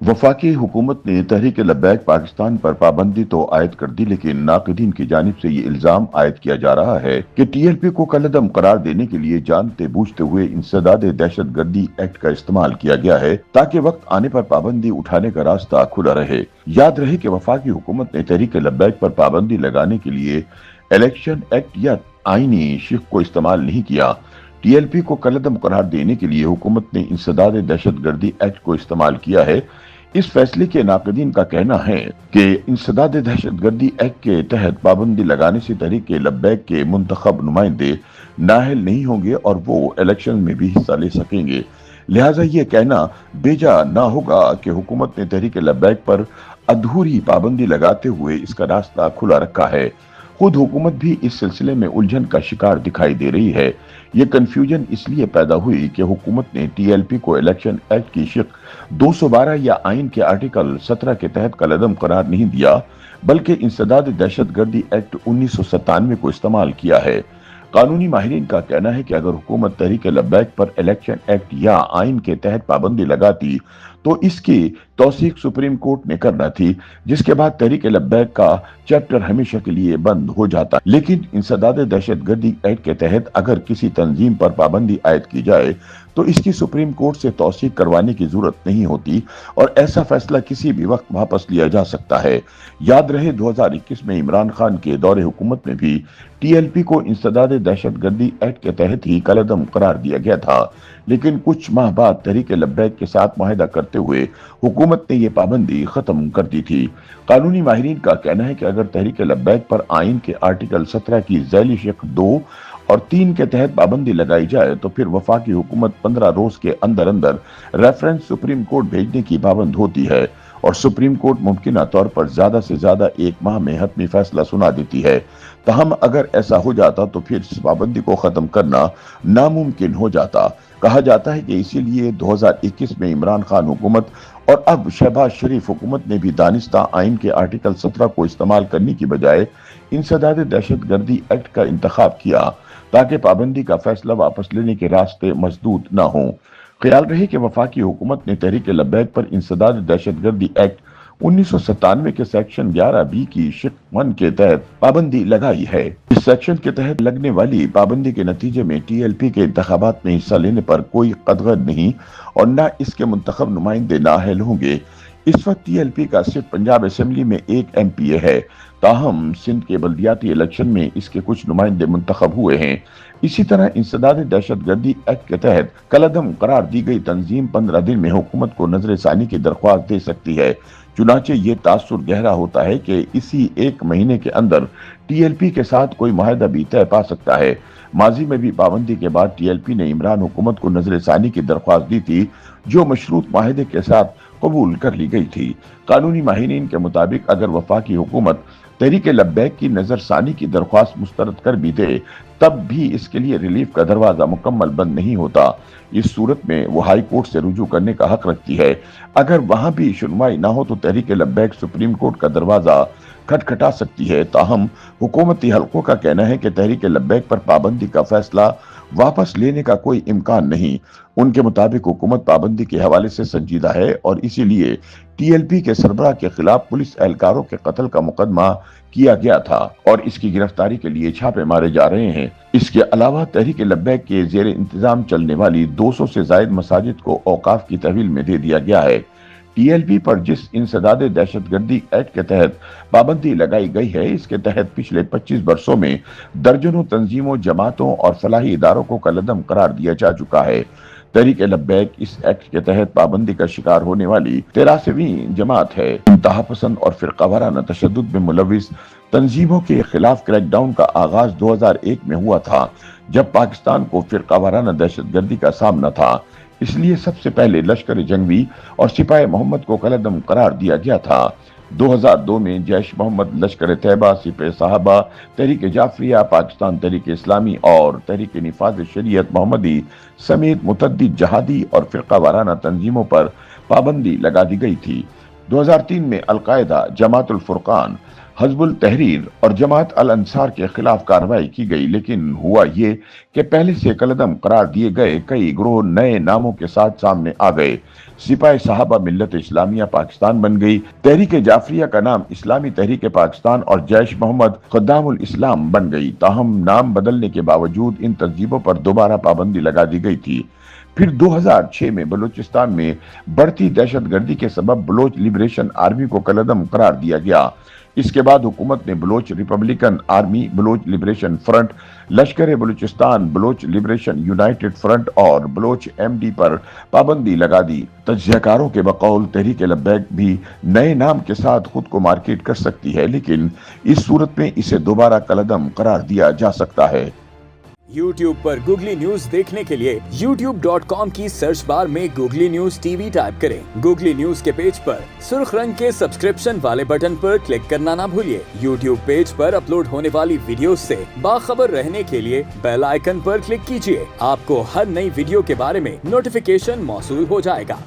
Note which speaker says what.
Speaker 1: वफाकी हुकूमत ने तहरीक लब्बैक पाकिस्तान पर पाबंदी तो आयद कर दी, लेकिन नाक़दीन की जानिब से ये इल्जाम आयद किया जा रहा है कि टीएलपी को कलअदम करार देने के लिए जानते बूझते हुए इंसदाद दहशत गर्दी एक्ट का इस्तेमाल किया गया है ताकि वक्त आने पर पाबंदी उठाने का रास्ता खुला रहे। याद रहे कि वफाकी हुकूमत ने तहरीक लब्बैक पर पाबंदी लगाने के लिए इलेक्शन एक्ट या आईनी शिक को इस्तेमाल नहीं किया। टीएलपी को कलअदम करार देने के लिए हुकूमत ने इंसदाद दहशत गर्दी एक्ट को इस्तेमाल किया है। इस फैसले के नाक़दीन का कहना है कि इंसदाद दहशत गर्दी एक्ट के तहत पाबंदी लगाने से तहरीक लब्बैक के मुंतखब नुमाइंदे नाअहल नहीं होंगे और वो इलेक्शन में भी हिस्सा ले सकेंगे। लिहाजा ये कहना बेजा ना होगा कि हुकूमत ने तहरीक लब्बैक पर अधूरी पाबंदी लगाते हुए इसका रास्ता खुला रखा है। खुद हुकूमत भी इस सिलसिले में उलझन का शिकार दिखाई दे रही है। ये कंफ्यूजन इसलिए पैदा हुई कि हुकूमत ने टीएलपी को इलेक्शन एक्ट की शिक 212 या आइन के आर्टिकल 17 के तहत कलअदम करार नहीं दिया, बल्कि इंसदाद दहशत गर्दी एक्ट 1997 को इस्तेमाल किया है। कानूनी माहिरीन का कहना है कि अगर हुकूमत तहरीक लब्बैक पर इलेक्शन एक्ट या आइन के तहत पाबंदी लगाती तो इसकी तौसीक सुप्रीम कोर्ट ने करना थी, जिसके बाद तहरीक लब्बैक का चैप्टर हमेशा के लिए बंद हो जाता। लेकिन इंसदाद दहशत गर्दी एक्ट के तहत अगर किसी तंजीम पर पाबंदी आयद की जाए तो इसकी सुप्रीम कोर्ट से तौसीक करवाने की जरूरत नहीं होती और ऐसा फैसला किसी भी वक्त वापस लिया जा सकता है। याद रहे 2021 में इमरान खान के दौरे हुकूमत में भी टीएलपी को इंसदाद दहशत गर्दी एक्ट के तहत ही कलअदम करार दिया गया था, लेकिन कुछ माह बाद तहरीक लब्बैक के साथ मुआहदा करते हुए हुकूमत ने यह पाबंदी खत्म कर दी थी। कानूनी माहिरीन का कहना है कि अगर तहरीक लब्बैक पर आइन के आर्टिकल 17 की झैली शिक 2 और 3 के तहत पाबंदी लगाई जाए तो फिर वफाकी हुकूमत 15 रोज के अंदर अंदर रेफरेंस सुप्रीम कोर्ट भेजने की पाबंद होती है और सुप्रीम कोर्ट मुमकिन तौर पर ज्यादा से ज्यादा एक माह में हतमी फैसला सुना देती है। तहम अगर ऐसा हो जाता तो फिर इस पाबंदी को खत्म करना नामुमकिन हो जाता। कहा जाता है कि इसीलिए 2021 में इमरान खान हुकूमत और अब शहबाज शरीफ हुकूमत ने भी दानिस्ता आइन के आर्टिकल 17 को इस्तेमाल करने की बजाय इंसदाद दहशत गर्दी एक्ट का इंतखाब किया ताकि पाबंदी का फैसला वापस लेने के रास्ते मसदूद न हों। ख्याल रहे कि वफाकी हुकूमत ने तहरीक लब्बैक पर इंसदाद दहशत गर्दी एक्ट 1997 के सेक्शन 11B की शिक 1 के तहत पाबंदी लगाई है। इस सेक्शन के तहत लगने वाली पाबंदी के नतीजे में टीएलपी के इंतखाबात में हिस्सा लेने पर कोई कदगन नहीं और न इसके मुंतखब नुमाइंदे नाअहल होंगे। इस वक्त टीएलपी का सिर्फ पंजाब असेंबली में एक एमपीए है, ताहम सिंध के बल्दियाती इलेक्शन में इसके कुछ नुमाइंदे मुंतखब हुए हैं। इसी तरह इंसदाद दहशत गर्दी एक्ट के तहत कलअदम करार दी गई तंजीम 15 दिन में हुकूमत को नजर सानी की दरख्वास्त दे सकती है। चुनाचे ये तासुर गहरा होता है कि इसी एक महीने के अंदर टीएलपी के साथ कोई मुआहदा भी तय पा सकता है। माजी में भी पाबंदी के बाद टीएलपी ने इमरान हुकूमत को नजर सानी की दरख्वास्त दी थी, जो मशरूत मुआहदे के साथ कबूल कर ली गई थी। कानूनी माहिरीन के मुताबिक अगर वफाकी हुकूमत तहरीक लब्बैक की नजर सानी की दरख्वास्त मुस्तरद कर भी दे तब भी इसके लिए रिलीफ का दरवाजा मुकम्मल बंद नहीं होता। इस सूरत में वो हाई कोर्ट से रुजू करने का हक रखती है। अगर वहां भी सुनवाई ना हो तो तहरीक लब्बैक सुप्रीम कोर्ट का दरवाजा खटखटा सकती है। ताहम हुकूमती हलकों का कहना है कि तहरीक लब्बैक पर पाबंदी का फैसला वापस लेने का कोई इम्कान नहीं। उनके मुताबिक हुकूमत पाबंदी के हवाले से संजीदा है और इसीलिए टीएलपी के सरबराह के खिलाफ पुलिस एहलकारों के कत्ल का मुकदमा किया गया था और इसकी गिरफ्तारी के लिए छापे मारे जा रहे हैं। इसके अलावा तहरीक लब्बैक के जेर इंतजाम चलने वाली 200 से जायद मसाजिद को औकाफ की तहवील में दे दिया गया है। टीएलपी पर जिस इंसदाद दहशतगर्दी एक्ट के तहत पाबंदी लगाई गई है, इसके तहत पिछले 25 वर्षों में दर्जनों तंजीमों, जमातों और फलाही इदारों को कलअदम करार दिया जा चुका है। तहरीक लब्बैक इस एक्ट के तहत पाबंदी का शिकार होने वाली 13वीं जमात है। इंतहा पसंद और फिरकावाराना तशद्दुद में मुलविस तंजीमों के खिलाफ क्रैकडाउन का आगाज 2001 में हुआ था, जब पाकिस्तान को फिरकावाराना दहशतगर्दी का सामना था। इसलिए सबसे पहले लश्कर जंगवी और सिपाही मोहम्मद को कलअदम करार दिया गया था। 2002 में जैश मोहम्मद, लश्कर तैयबा, सिपह साहबा, तहरीक जाफरिया, पाकिस्तान तहरीक इस्लामी और तहरीक निफाज शरीयत मोहम्मदी समेत मुतअद्दिद जहादी और फिरका वाराना तंजीमों पर पाबंदी लगा दी गई थी। 2003 में अलकायदा, जमात उल फुरकान, हज़्बुल तहरीर और जमात अल अंसार के खिलाफ कार्रवाई की गई, लेकिन हुआ ये कि पहले से कलअदम करार दिए गए कई गिरोह नए नामों के साथ सामने आ गए। सिपाही साहबा मिल्लत इस्लामिया पाकिस्तान बन गई, तहरीक जाफरिया का नाम इस्लामी तहरीक पाकिस्तान और जैश मोहम्मद खद्दामुल इस्लाम बन गई। ताहम नाम बदलने के बावजूद इन तंजीमों पर दोबारा पाबंदी लगा दी गई थी। फिर 2006 में बलूचिस्तान में बढ़ती दहशतगर्दी के सबब बलोच लिबरेशन आर्मी को कलअदम करार दिया गया। इसके बाद हुकूमत ने Baloch Republican Army, Baloch Liberation Front, Lashkar Balochistan, Baloch Liberation United Front और बलोच एमडी पर पाबंदी लगा दी। तज्जियाकारों के बकौल तहरीक लब्बैक भी नए नाम के साथ खुद को मार्केट कर सकती है, लेकिन इस सूरत में इसे दोबारा कलअदम करार दिया जा सकता है।
Speaker 2: YouTube पर गूगली न्यूज देखने के लिए youtube.com की सर्च बार में गूगली न्यूज टीवी टाइप करें। गूगली न्यूज के पेज पर सुर्ख रंग के सब्सक्रिप्शन वाले बटन पर क्लिक करना ना भूलिए। YouTube पेज पर अपलोड होने वाली वीडियोस से बाखबर रहने के लिए बेल आइकन पर क्लिक कीजिए। आपको हर नई वीडियो के बारे में नोटिफिकेशन मौसूल हो जाएगा।